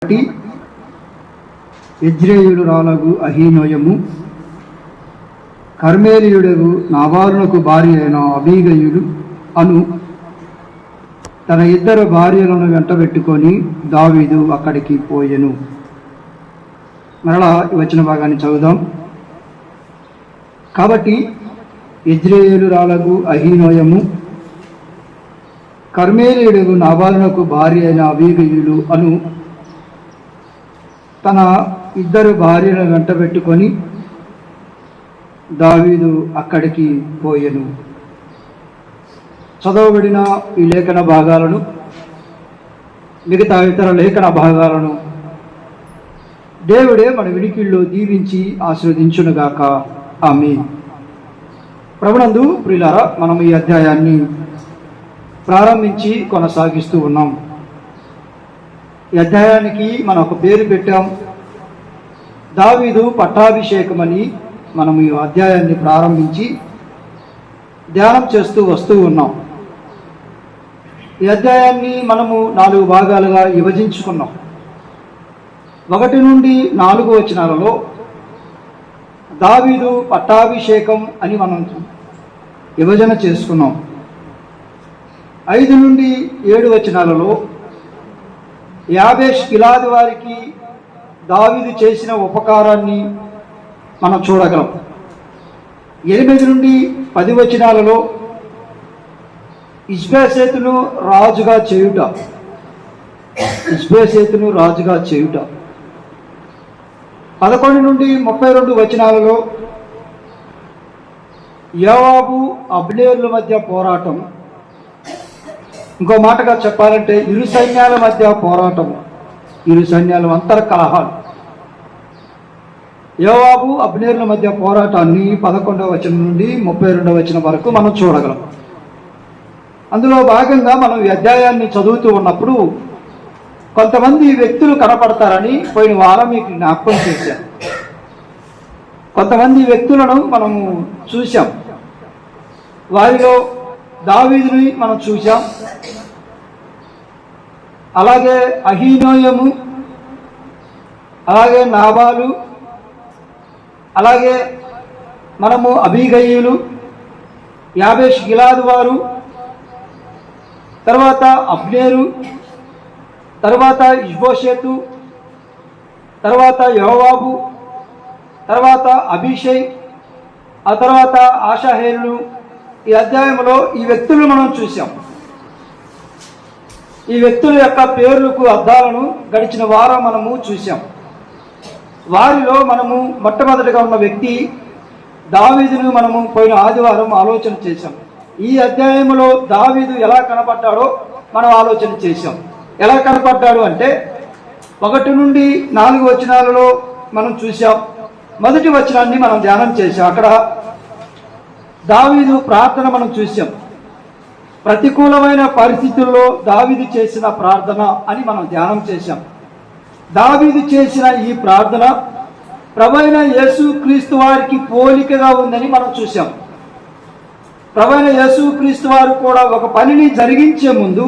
కాబట్టి యెజ్రెయేలురాలగు అహీనోయము కర్మెలీయుడగు నాబాలునకు భార్య అయిన అబీగయులు అను తన ఇద్దరు భార్యలను వెంటబెట్టుకొని దావీదు అక్కడికి పోయెను. మరలా వచ్చిన భాగాన్ని చదువుదాం. కాబట్టి యెజ్రెయేలురాలగు అహీనోయము కర్మెలీయుడగు నాబాలునకు భార్య అయిన అబీగయులు అను తన ఇద్దరు భార్యలను వెంటబెట్టుకొని దావీదు అక్కడికి పోయెను. చదవబడిన ఈ లేఖన భాగాలను మిగతా ఇతర లేఖన భాగాలను దేవుడే మన వినికిల్లో దీవించి ఆశీర్వదించునుగాక. ఆమేన్. ప్రభునందు ప్రియులారా, మనం ఈ అధ్యాయాన్ని ప్రారంభించి కొనసాగిస్తూ ఉన్నాం. ఈ అధ్యాయానికి మనం ఒక పేరు పెట్టాం, దావీదు పట్టాభిషేకం అని. మనం ఈ అధ్యాయాన్ని ప్రారంభించి ధ్యానం చేస్తూ వస్తూ ఉన్నాం. ఈ అధ్యాయాన్ని మనము 4 భాగాలుగా విభజించుకున్నాం. 1 నుండి 4 వచనాలలో దావీదు పట్టాభిషేకం అని మనం విభజన చేసుకున్నాం. 5 నుండి 7 వచనాలలో యాబేష్ గిలాదు వారికి దావీదు చేసిన ఉపకారాన్ని మనం చూడగలం. 8 నుండి 10 వచనాలలో ఇష్బోషెతును రాజుగా చేయుట. 11 నుండి 32 వచనాలలో యోవాబు అబ్నేరుల మధ్య పోరాటం. ఇంకో మాటగా చెప్పాలంటే ఇరు సైన్యాల మధ్య పోరాటం, ఇరు సైన్యాల అంతర్ కలహాలు. యోవాబు అబ్నేరుల మధ్య పోరాటాన్ని 11వ వచనం నుండి 32వ వచనం వరకు మనం చూడగలం. అందులో భాగంగా మనం ఈ అధ్యాయాన్ని చదువుతూ ఉన్నప్పుడు కొంతమంది వ్యక్తులు కనపడతారని పోయిన వారం మీకు జ్ఞాపకం చేశాం. కొంతమంది వ్యక్తులను మనము చూసాం. వారిలో దావీదుని మనం చూసాం, అలాగే అహీనోయము, అలాగే నాబాలు, అలాగే మనము అబీగయీలు, యాబేష్ గిలాదు వారు, తర్వాత అబ్నేరు, తర్వాత ఇష్బోషెతు, తర్వాత యోవాబు, తర్వాత అబీషై, ఆ తర్వాత ఆషాహేలు. ఈ అధ్యాయంలో ఈ వ్యక్తులు మనం చూసాం. ఈ వ్యక్తుల యొక్క పేర్లకు అర్థాలను గడిచిన వారం మనము చూసాం. వారిలో మనము మొట్టమొదటిగా ఉన్న వ్యక్తి దావీదును మనము పోయిన ఆదివారం ఆలోచన చేశాం. ఈ అధ్యాయంలో దావీదు ఎలా కనపడ్డాడో మనం ఆలోచన చేశాం. ఎలా కనపడ్డాడు అంటే 1 నుండి 4 వచనాలలో మనం చూసాం. మొదటి వచనాన్ని మనం ధ్యానం చేశాం. అక్కడ దావీదు ప్రార్థన మనం చూసాం. ప్రతికూలమైన పరిస్థితుల్లో దావీదు చేసిన ప్రార్థన అని మనం ధ్యానం చేశాం. దావీదు చేసిన ఈ ప్రార్థన ప్రభువైన యేసుక్రీస్తు వారికి పోలికగా ఉందని మనం చూసాం. ప్రభువైన యేసుక్రీస్తు వారు కూడా ఒక పనిని జరిగించే ముందు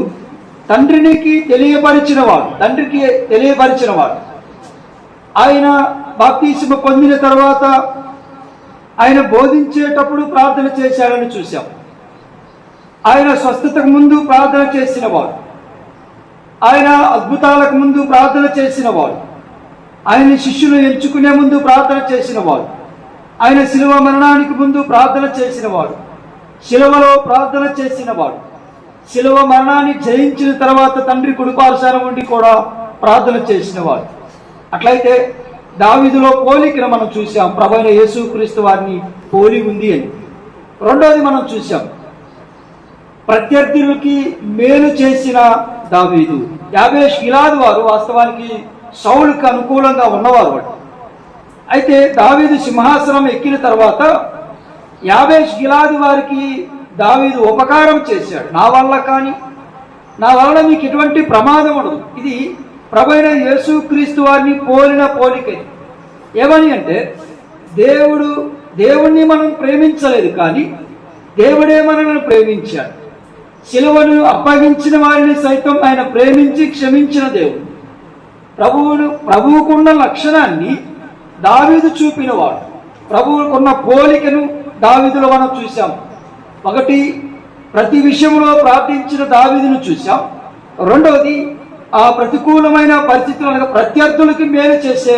తండ్రికి తెలియపరిచినవాడు. ఆయన బాప్తిస్మం పొందిన తర్వాత ఆయన బోధించేటప్పుడు ప్రార్థన చేశాడని చూశాం. ఆయన స్వస్థతకు ముందు ప్రార్థన చేసినవాడు, ఆయన అద్భుతాలకు ముందు ప్రార్థన చేసినవాడు, ఆయన శిష్యులు ఎంచుకునే ముందు ప్రార్థన చేసినవాడు, ఆయన శిలువ మరణానికి ముందు ప్రార్థన చేసినవాడు, శిలువలో ప్రార్థన చేసినవాడు, శిలువ మరణాన్ని జయించిన తర్వాత తండ్రి కుడిపార్శ్వాన ఉండి కూడా ప్రార్థన చేసినవాడు. అట్లయితే దావీదులో పోలికను మనం చూసాం. ప్రభువైన యేసుక్రీస్తు వారిని పోలి ఉంది అని. రెండోది మనం చూసాం, ప్రత్యర్థులకి మేలు చేసిన దావీదు. యాబేష్ గిలాదు వారు వాస్తవానికి సౌలుకి అనుకూలంగా ఉన్నవారు. అయితే దావీదు సింహాసనం ఎక్కిన తర్వాత యాబేష్ గిలాదు వారికి దావీదు ఉపకారం చేశాడు. నా వల్ల మీకు ఎటువంటి ప్రమాదం ఉండదు. ఇది ప్రభువైన యేసుక్రీస్తు వారిని పోలిన పోలిక. ఏమని అంటే దేవుణ్ణి మనం ప్రేమించలేదు, కానీ దేవుడే మనల్ని ప్రేమించాడు. శిలువను అప్పగించిన వారిని సైతం ఆయన ప్రేమించి క్షమించిన దేవుడు. ప్రభువుకున్న లక్షణాన్ని దావీదు చూపినవాడు. ప్రభువుకున్న పోలికను దావీదులో మనం చూసాం. ఒకటి, ప్రతి విషయంలో ప్రార్థించిన దావీదును చూసాం. రెండవది, ఆ ప్రతికూలమైన పరిస్థితులను ప్రత్యర్థులకి మేలు చేసే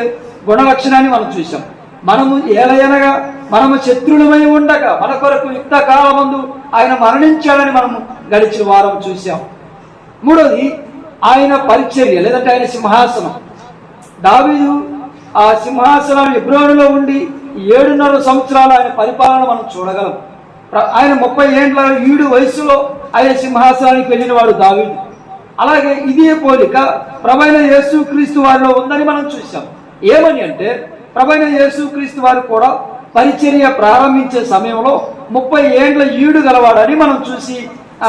గుణలక్షణాన్ని మనం చూసాం. మనము ఏలయనగా మనము శత్రులమై ఉండగా మన కొరకు యుక్త కాలమందు ఆయన మరణించాడని మనము గడిచిన వారం చూసాం. మూడవది, ఆయన పరిచర్య, లేదంటే ఆయన సింహాసనం. దావీదు ఆ సింహాసనం హెబ్రోనులో ఉండి 7.5 సంవత్సరాలు ఆయన పరిపాలన మనం చూడగలం. ఆయన 30 ఏండ్ల ఈడు వయసులో ఆయన సింహాసనానికి వెళ్ళిన వాడు దావీదు. అలాగే ఇదే పోలిక ప్రభువైన యేసుక్రీస్తు వారిలో ఉందని మనం చూసాం. ఏమని అంటే, ప్రభువైన యేసుక్రీస్తు వారు కూడా పరిచర్య ప్రారంభించే సమయంలో 30 ఏండ్ల ఈడు గలవాడని మనం చూసి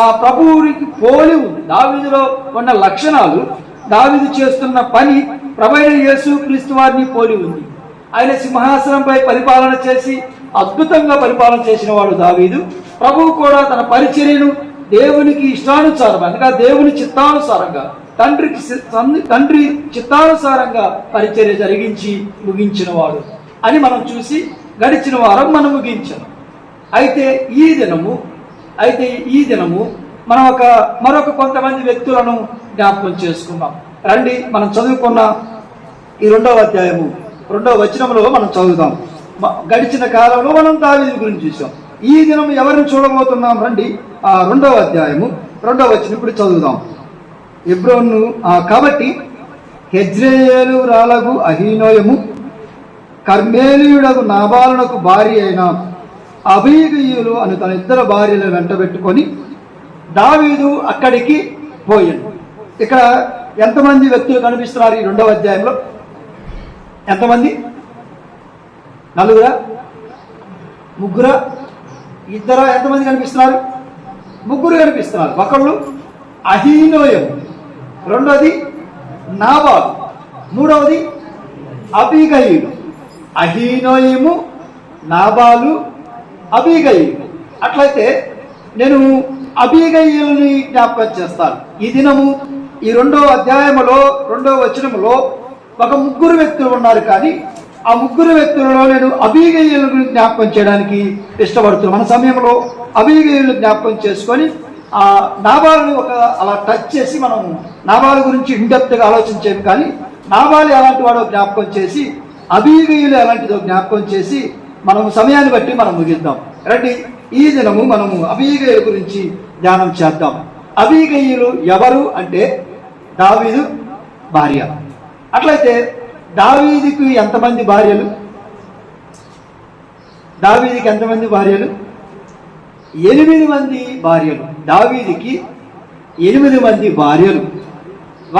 ఆ ప్రభువునికి పోలి ఉంది. దావీదులో ఉన్న లక్షణాలు, దావీదు చేస్తున్న పని ప్రభువైన యేసుక్రీస్తు వారిని పోలి ఉంది. ఆయన సింహాసనంపై పరిపాలన చేసి అద్భుతంగా పరిపాలన చేసిన వాడు దావీదు. ప్రభువు కూడా తన పరిచర్యను దేవునికి ఇష్టానుసారం, అనగా దేవుని చిత్తానుసారంగా, తండ్రి చిత్తానుసారంగా పరిచర్య జరిగించి ముగించిన వాడు అని మనం చూసి గడిచిన వారం మనం ముగించాం. అయితే ఈ దినము మనం మరొక కొంతమంది వ్యక్తులను జ్ఞాపకం చేసుకున్నాం. రండి, మనం చదువుకున్న ఈ 2వ అధ్యాయము 2వ వచనంలో మనం చదువుతాం. గడిచిన కాలంలో మనం దావీదు గురించి చూసాం. ఈ దినం ఎవరిని చూడబోతున్నాం? రండి, ఆ 2వ అధ్యాయము 2వ వచనం ఇప్పుడు చదువుదాం. హెబ్రోను కాబట్టి హెజ్రేయేలు రాలగు అహీనోయము కర్మేలీయుడగు నాబాలునకు భార్య అయిన అబీగయీలు అని తన 2 భార్యలను వెంటబెట్టుకొని దావీదు అక్కడికి పోయాడు. ఇక్కడ ఎంతమంది వ్యక్తులు కనిపిస్తున్నారు ఈ 2వ అధ్యాయంలో? ఎంతమంది? 4, 3, 2? ఎంతమంది కనిపిస్తున్నారు? 3 కనిపిస్తున్నారు. ఒకళ్ళు అహీనోయము, రెండవది నాబాలు, మూడవది అబీగయీలు. అహీనోయము, నాబాలు, అబీగయీలు. అట్లయితే నేను అబీగయీలుని జ్ఞాపకం చేస్తాను. ఈ దినము ఈ 2వ అధ్యాయములో 2వ వచనములో ఒక 3 వ్యక్తులు ఉన్నారు. కానీ ఆ 3 వ్యక్తులలో నేను అబీగయీలును జ్ఞాపకం చేయడానికి ఇష్టపడుతున్నాను. మన సమయంలో అబీగయీలును జ్ఞాపకం చేసుకొని ఆ నాబాలుని అలా టచ్ చేసి మనం నాబాలు గురించి ఇండెప్త్గా ఆలోచించేది. కానీ నాబాలు ఎలాంటి వాడో జ్ఞాపకం చేసి, అబీగయీలు ఎలాంటిదో జ్ఞాపకం చేసి మనము సమయాన్ని బట్టి మనం ముగిద్దాం. రండి, ఈ దినము మనము అబీగయీలు గురించి ధ్యానం చేద్దాం. అబీగయీలు ఎవరు అంటే దావీదు భార్య. అట్లయితే దావీదుకి ఎంతమంది భార్యలు? దావీదుకి ఎంతమంది భార్యలు? 8 మంది భార్యలు. దావీదుకి 8 మంది భార్యలు.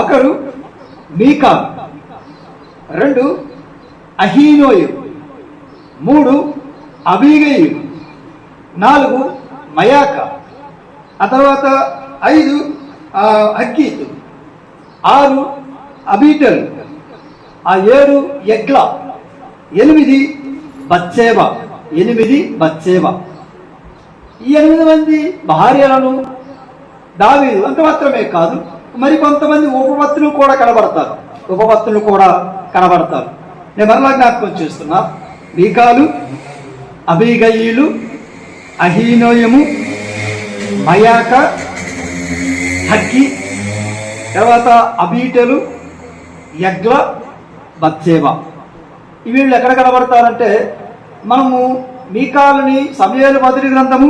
ఒకరు మీకాలు, 2 అహీనోయము, 3 అబీగయీలు, 4 మయాక, ఆ తర్వాత 5 హగ్గీతు, 6 అబీటలు, 7 ఎగ్లా, 8 బత్సేబా. ఈ 8 మంది భార్యలను దావీదు అంత మాత్రమే కాదు, మరి కొంతమంది ఉపపత్నులు కూడా కనబడతారు. నేను మరలా జ్ఞాపకం చేస్తున్నా. మీకాలు, అబీగయీలు, అహీనోయము, మయాక, హగ్గి, తర్వాత అబీటలు, యగ్ల, బత్సేబా. వీళ్ళు ఎక్కడ కనబడతారంటే మనము మీకాలుని సమూయేలు మొదటి గ్రంథము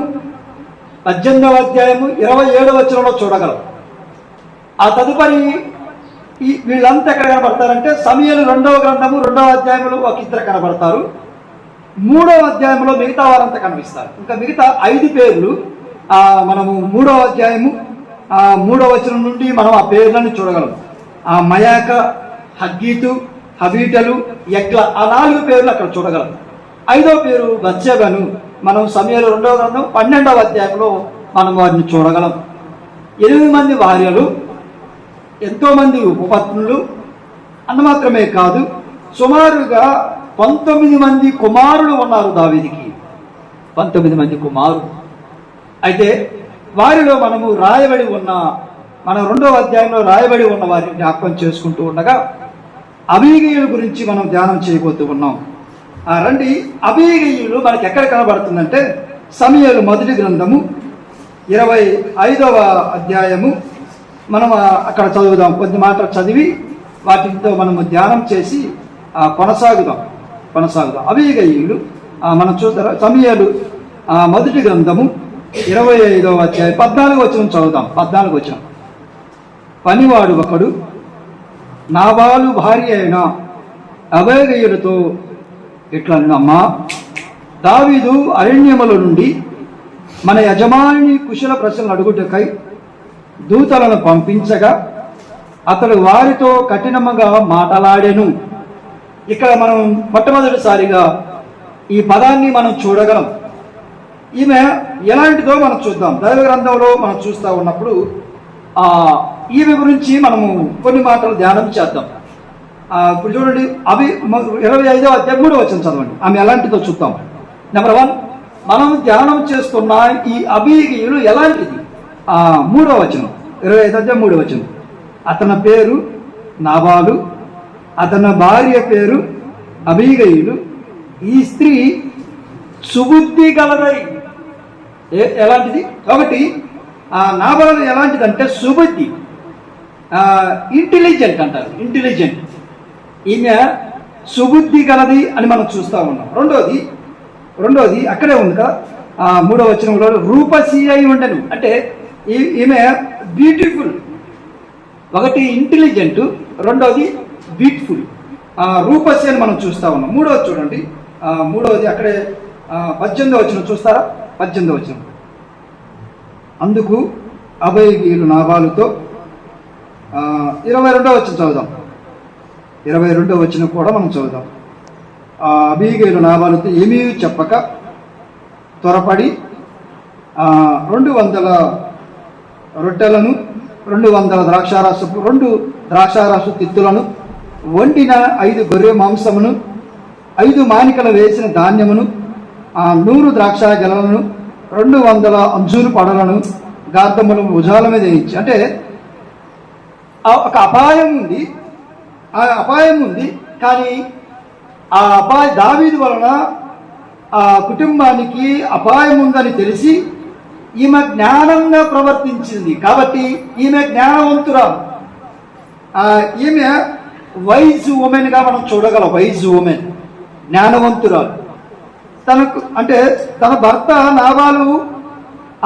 18వ అధ్యాయము 27వ వచనంలో చూడగలం. ఆ తదుపరి వీళ్ళంతా ఎక్కడ కనబడతారంటే సమూయేలు 2వ గ్రంథము 2వ అధ్యాయంలో ఒక 2 కనబడతారు. 3వ అధ్యాయంలో మిగతా వారంతా కనిపిస్తారు. ఇంకా మిగతా 5 పేర్లు మనము 3వ అధ్యాయము 3వ వచనం నుండి మనం ఆ పేర్లను చూడగలం. ఆ మయాక, హగ్గీతు, హబీటలు, యగ్ల, ఆ 4 పేర్లు అక్కడ చూడగలం. 5వ పేరు బత్సేబాను మనం సమూయేలు 2వ గ్రంథం 12వ అధ్యాయంలో మనం వారిని చూడగలం. 8 మంది భార్యలు, ఎంతో మంది ఉపపత్నులు అంత మాత్రమే కాదు, సుమారుగా 19 మంది కుమారులు ఉన్నారు దావీదుకి. 19 మంది కుమారులు. అయితే వారిలో మనము మన 2వ అధ్యాయంలో రాయబడి ఉన్న వారిని జ్ఞాపకం చేసుకుంటూ ఉండగా అబీగయుల గురించి మనం ధ్యానం చేయబోతూ ఉన్నాం. రండి, అబీగయులు మనకి ఎక్కడ కనబడుతుందంటే సమూయేలు మొదటి గ్రంథము 25వ అధ్యాయము. మనం అక్కడ చదువుదాం. కొద్ది మాటలు చదివి వాటితో మనము ధ్యానం చేసి కొనసాగుదాం. అబీగయులు మనం చూద్దాం. సమూయేలు మొదటి గ్రంథము 25వ అధ్యాయం 14వ వచనం చదువుదాం. 14వ వచనం. పనివాడు ఒకడు నాబాలు భార్య అయిన అబీగయులతో ఇట్లా, అమ్మా, దావీదు అరణ్యముల నుండి మన యజమాని కుశల ప్రశ్నలు అడుగుటకై దూతలను పంపించగా అతడు వారితో కఠినముగా మాట్లాడెను. ఇక్కడ మనం మొట్టమొదటిసారిగా ఈ పదాన్ని మనం చూడగలం. ఈమె ఎలాంటిదో మనం చూద్దాం. దైవ గ్రంథంలో మనం చూస్తూ ఉన్నప్పుడు ఈమె గురించి మనము కొన్ని మాటలు ధ్యానం చేద్దాం. ఇప్పుడు చూడండి, 25వ అధ్యాయం 3వ వచనం చదవండి. ఆమె ఎలాంటిదో చూద్దాం. నెంబర్ 1, మనం ధ్యానం చేస్తున్న ఈ అబీగయులు ఎలాంటిది? 3వ వచనం, 25వ అధ్యాయం 3వ వచనం. అతని పేరు నాబాలు, అతని భార్య పేరు అబీగయులు. ఈ స్త్రీ సుబుద్ధి గలదై. ఎలాంటిది? ఒకటి, నాబాలు ఎలాంటిదంటే సుబుద్ధి, ఇంటెలిజెంట్ అంటారు. ఇంటెలిజెంట్. ఈమె సుబుద్ధి గలది అని మనం చూస్తూ ఉన్నాం. రెండోది అక్కడే ఉంది కదా, 3వ వచనంలో రూపసి అయి ఉండను. అంటే ఈమె బ్యూటిఫుల్. ఒకటి ఇంటెలిజెంట్, రెండోది బ్యూటిఫుల్. రూపసి అని మనం చూస్తూ ఉన్నాం. మూడవది చూడండి, మూడవది అక్కడే 18వ వచనం చూస్తారా? 18వ వచనం. అందుకు అబీగయులు నాబాలుతో 22వ వచనం చదువుదాం. 22వ వచనం కూడా మనం చదువుదాం. అబీగయులు నాబాలుతో ఏమీ చెప్పక త్వరపడి 200 రొట్టెలను, 200 ద్రాక్షారస తిత్తులను, వండిన 5 గొర్రె మాంసమును, 5 మానికలు వేసిన ధాన్యమును, 100 ద్రాక్ష గెలలను, 200 అంజూరు పడలను గార్ధములు భుజాల మీద వేయించి. అంటే ఒక అపాయం ఉంది. ఆ అపాయం ఉంది, కానీ ఆ దావీదు వలన ఆ కుటుంబానికి అపాయం ఉందని తెలిసి ఈమె జ్ఞానంగా ప్రవర్తించింది. కాబట్టి ఈమె జ్ఞానవంతురాలు. ఈమె వైజ్ ఉమెన్గా మనం చూడగలం. వైజ్ ఉమెన్, జ్ఞానవంతురాలు. తనకు అంటే తన భర్త నాబాలు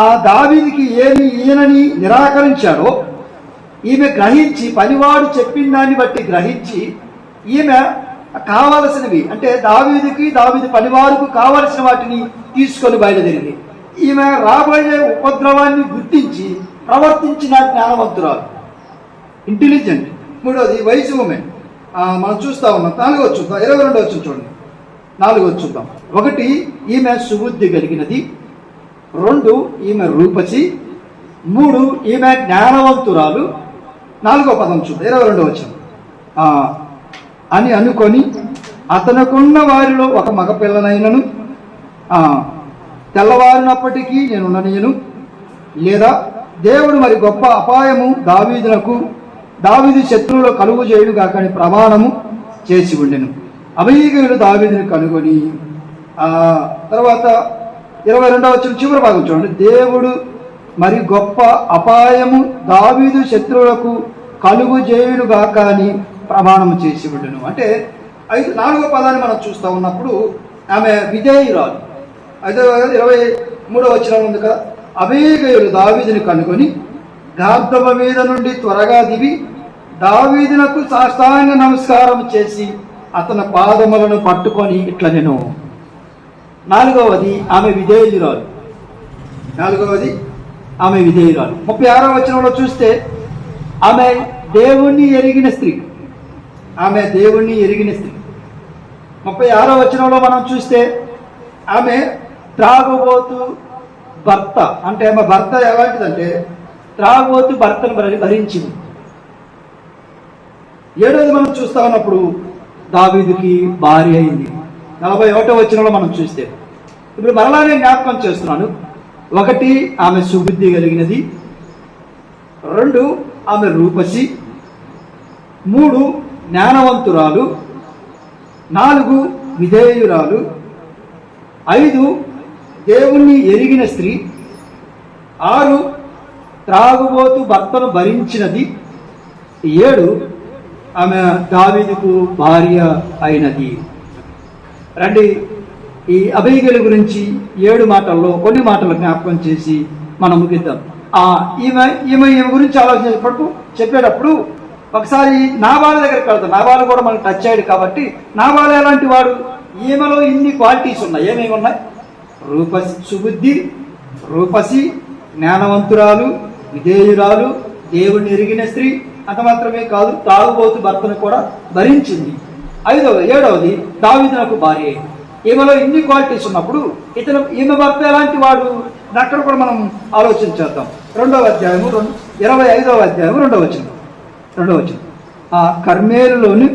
ఆ దావీదుకి ఏమి ఈయనని నిరాకరించాడో ఈమె గ్రహించి, పనివాడు చెప్పిన దాన్ని బట్టి గ్రహించి, ఈమె కావలసినవి అంటే దావీదు పనివాడుకు కావలసిన వాటిని తీసుకొని బయలుదేరింది. ఈమె రాబోయే ఉపద్రవాన్ని గుర్తించి ప్రవర్తించిన జ్ఞానవంతురాలు, ఇంటెలిజెంట్. మూడోది వైజ్ ఉమెన్. మనం చూస్తూ ఉన్నాం. 4వ చూద్దాం. 22వ వచ్చిన చూడండి. 4వ చూద్దాం. 1, ఈమె సుబుద్ధి కలిగినది. 2, ఈమె రూపసి. 3, ఈమె జ్ఞానవంతురాలు. 4వ పదం చూద్దాం. 22వ వచనం. అని అనుకొని అతనుకున్న వారిలో ఒక మగపిల్లనైనను తెల్లవారినప్పటికీ నేను ఉండనీయను, లేదా దేవుడు మరి గొప్ప అపాయము దావీదు శత్రువులు కలుగు చేయుడు కాకని ప్రమాణము చేసి ఉండెను. అబీగయులు దావీదుని కనుగొని తర్వాత 22వ వచనం చివరి భాగం చూడండి. దేవుడు మరి గొప్ప అపాయము దావీదు శత్రువులకు కలుగు చేయుడు గాక అని ప్రమాణం చేసి ఉండెను. అంటే 4వ పదాన్ని మనం చూస్తూ ఉన్నప్పుడు ఆమె విధేయురాలు. 23వ వచనం ఉంది కదా. అబీగయులు దావీదుని కనుగొని గార్ధబ మీద నుండి త్వరగా దిగి దావీదునకు సాష్టాంగ నమస్కారం చేసి అతని పాదములను పట్టుకొని ఇట్లా నేను. 4వది ఆమె విధేయురాలు. 36వ వచనంలో చూస్తే ఆమె దేవుణ్ణి ఎరిగిన స్త్రీ. 36వ వచనంలో మనం చూస్తే ఆమె త్రాగుబోతు భర్త. అంటే ఆమె భర్త ఎలాంటిదంటే త్రాగుబోతు భర్తను భరించింది. 7వది మనం చూస్తా ఉన్నప్పుడు దావీదుకి భార్య అయింది. 41వ వచనంలో మనం చూస్తే ఇప్పుడు మరలా నేను జ్ఞాపకం చేస్తున్నాను. 1, ఆమె సుబుద్ధి కలిగినది. 2, ఆమె రూపసి. 3, జ్ఞానవంతురాలు, 4 విధేయురాలు, 5 దేవుణ్ణి ఎరిగిన స్త్రీ, 6 త్రాగుబోతు భర్తను భరించినది, 7 ఆమె దావీదుకు భార్య అయినది. రండి, ఈ అబీగైలు గురించి 7 మాటల్లో కొన్ని మాటలు జ్ఞాపకం చేసి మనం ముగిద్దాం. ఈమె గురించి చెప్పేటప్పుడు ఒకసారి నాబాలు దగ్గరికి వెళ్తాం. నాబాలు కూడా మనకు టచ్ అయ్యాడు కాబట్టి, నాబాలు ఎలాంటి వాడు? ఈమెలో ఇన్ని క్వాలిటీస్ ఉన్నాయి. ఏమేమి ఉన్నాయి? సుబుద్ధి, రూపసి, జ్ఞానవంతురాలు, విధేయురాలు, దేవుణ్ణి ఎరిగిన స్త్రీ. అంత మాత్రమే కాదు, తాగుబోతు భర్తను కూడా భరించింది. 7వది దావీదునకు భార్య. ఈమెలో ఇన్ని క్వాలిటీస్ ఉన్నప్పుడు ఈమె భర్త ఎలాంటి వాడు? అక్కడ కూడా మనం ఆలోచించేద్దాం. 2వ అధ్యాయము 25వ అధ్యాయము 2వ వచనం. ఆ కర్మేలులోని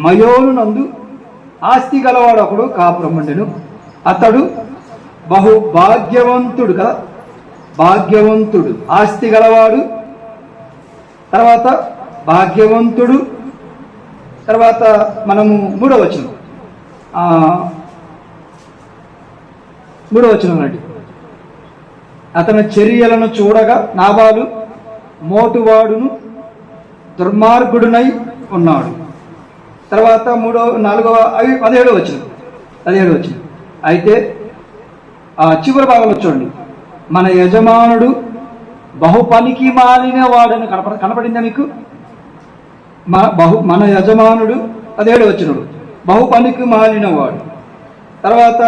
మయోను నందు ఆస్తి గలవాడు ఒకడు కాపురముండెను. అతడు బహు భాగ్యవంతుడు కదా, భాగ్యవంతుడు, ఆస్తి గలవాడు, తర్వాత భాగ్యవంతుడు. తర్వాత మనము 3వ వచనం అండి. అతని చర్యలను చూడగా నాబాలు మోటువాడును దుర్మార్గుడునై ఉన్నాడు. తర్వాత 17వ వచనం. అయితే ఆ చివరి భాగంలో చూడండి, మన యజమానుడు బహు పనికి మాలిన వాడని కనపడిందా మీకు? మన యజమానుడు 17వ వచనం బహు పనికి మాలిన వాడు. తర్వాత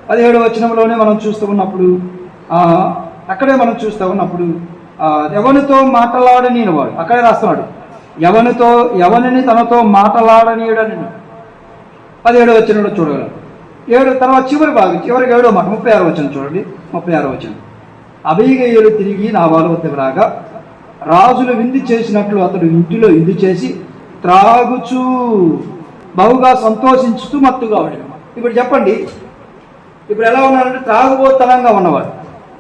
17వ వచనంలోనే మనం చూస్తూ ఉన్నప్పుడు ఎవరితో మాట్లాడని వాడు అక్కడే రాస్తున్నాడు. ఎవరిని తనతో మాట్లాడనీయడని 17వ వచనంలో చూడగలరు. 7 తర్వాత చివరి 7వ మాట 36వ వచనం చూడండి. 36వ వచనం. అబీగయీలు తిరిగి నాబాలు వద్దకు రాగా రాజులు విందు చేసినట్లు అతడు ఇంటిలో విందు చేసి త్రాగుచూ బహుగా సంతోషించుతూ మత్తుగా ఉండేది. ఇప్పుడు చెప్పండి, ఇప్పుడు ఎలా ఉన్నాడంటే త్రాగుబోతనంగా ఉన్నవాడు.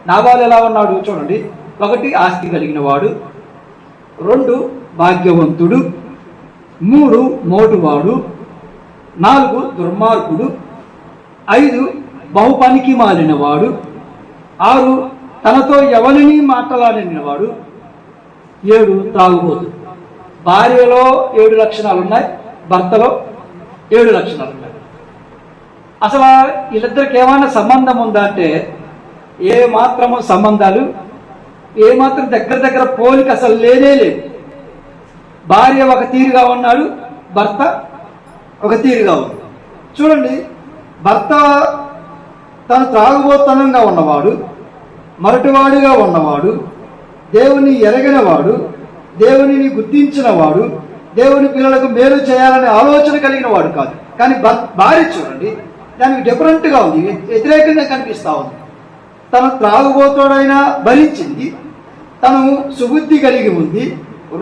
నాబాలు ఎలా ఉన్నాడు చూడండి. 1 ఆస్తి కలిగిన వాడు, 2 భాగ్యవంతుడు, 3 మోటువాడు, 4 దుర్మార్గుడు, 5 బహు పనికి మాలిన వాడు, 6 తనతో ఎవరిని మాట్లాడనివాడు, 7 త్రాగుబోతు. భార్యలో 7 లక్షణాలు ఉన్నాయి, భర్తలో 7 లక్షణాలు ఉన్నాయి. అసలు వీళ్ళిద్దరికి ఏమైనా సంబంధం ఉందా అంటే ఏ మాత్రము సంబంధాలు, ఏమాత్రం దగ్గర పోలిక అసలు లేనే లేదు. భార్య ఒక తీరుగా ఉన్నాడు, భర్త ఒక తీరుగా ఉంది. చూడండి, భర్త తను త్రాగుబోతనంగా ఉన్నవాడు, మరటివాడిగా ఉన్నవాడు, దేవుని ఎరగినవాడు, దేవునిని గుర్తించినవాడు, దేవుని పిల్లలకు మేలు చేయాలనే ఆలోచన కలిగిన వాడు కాదు. కానీ భార్య చూడండి, దానికి డిఫరెంట్గా ఉంది, వ్యతిరేకంగా కనిపిస్తూ ఉంది. తను త్రాగుబోతోడైనా భరించింది, తను సుబుద్ధి కలిగి ఉంది,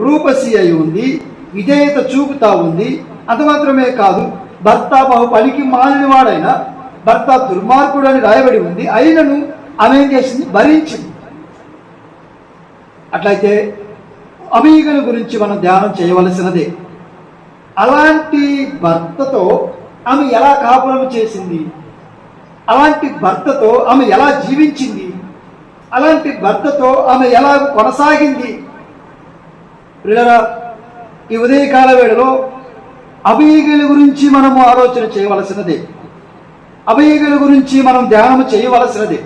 రూపసి అయి ఉంది, విధేయత చూపుతా ఉంది. అంత మాత్రమే కాదు, భర్త బహు పనికి మాలిన వాడైనా, భర్త దుర్మార్గుడు అని రాయబడి ఉంది, అయినను ఆమె ఏం చేసింది? భరించింది. అట్లయితే అబీగలు గురించి మనం ధ్యానం చేయవలసినదే. అలాంటి భర్తతో ఆమె ఎలా కాపురం చేసింది, అలాంటి భర్తతో ఆమె ఎలా జీవించింది, అలాంటి భర్తతో ఆమె ఎలా కొనసాగింది. పిల్లరా, ఈ ఉదయకాల వేళలో అబీగలు గురించి మనము ఆలోచన చేయవలసినదే, అబీగల గురించి మనం ధ్యానం చేయవలసినదే.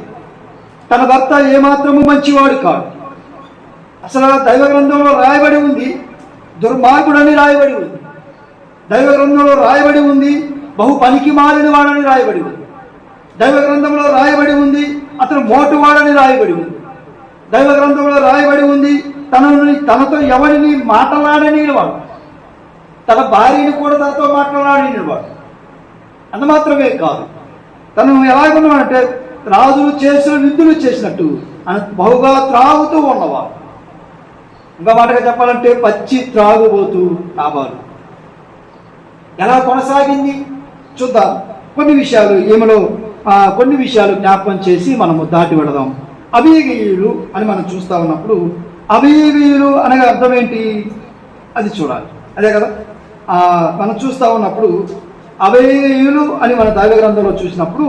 తన భర్త ఏమాత్రము మంచివాడు కాదు. అసలు దైవ గ్రంథంలో రాయబడి ఉంది, దుర్మార్గుడని రాయబడి ఉంది. దైవ గ్రంథంలో రాయబడి ఉంది, బహు పనికి మాలిన వాడని రాయబడి ఉంది. దైవ గ్రంథంలో రాయబడి ఉంది, అతను మోటువాడని రాయబడి ఉంది. దైవ గ్రంథంలో రాయబడి ఉంది, తనతో ఎవరిని మాట్లాడని వాడు, తన భార్యని కూడా తనతో మాట్లాడని వాడు. అంత మాత్రమే కాదు, తను ఎలాగున్నాడంటే రాజులు చేసిన విందులు చేసినట్టు బహుగా త్రాగుతూ ఉన్నవాడు. ఇంకా మాటగా చెప్పాలంటే పచ్చి త్రాగుబోతూ నాబాలు. ఎలా కొనసాగింది చూద్దాం. కొన్ని విషయాలు జ్ఞాపకం చేసి మనము దాటి వెళదాం. అబీగయీలు అని మనం చూస్తా ఉన్నప్పుడు, అబీగయీలు అనగా అర్థం ఏంటి అది చూడాలి. అదే కదా, మనం చూస్తూ ఉన్నప్పుడు అవేయులు అని మన దైవ గ్రంథంలో చూసినప్పుడు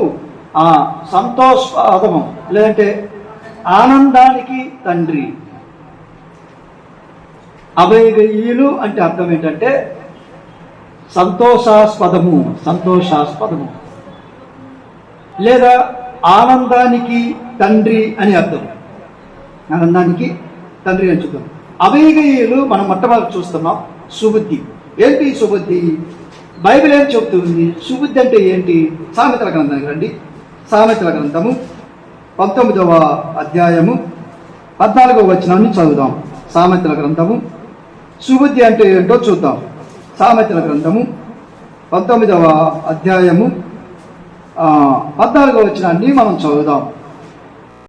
సంతోషాదము లేదంటే ఆనందానికి తండ్రి. అభయగీయులు అంటే అర్థం ఏంటంటే సంతోషాస్పదము లేదా ఆనందానికి తండ్రి అని అర్థం. ఆనందానికి తండ్రి అని చూద్దాం. అభయగీయులు మనం మొట్టమొదటి చూస్తున్నాం సుబుద్ధి. ఏంటి సుబుద్ధి? బైబిల్ ఏం చెప్తుంది? సుబుద్ధి అంటే ఏంటి? సామెతల గ్రంథానికి రండి. సామెతల గ్రంథము 19వ అధ్యాయము 14వ వచనాన్ని చదువుదాం. సామెతల గ్రంథము సుబుద్ధి అంటే ఏంటో చూద్దాం. సామెతల గ్రంథము 19వ అధ్యాయము 14వ వచనాన్ని మనం చదువుదాం.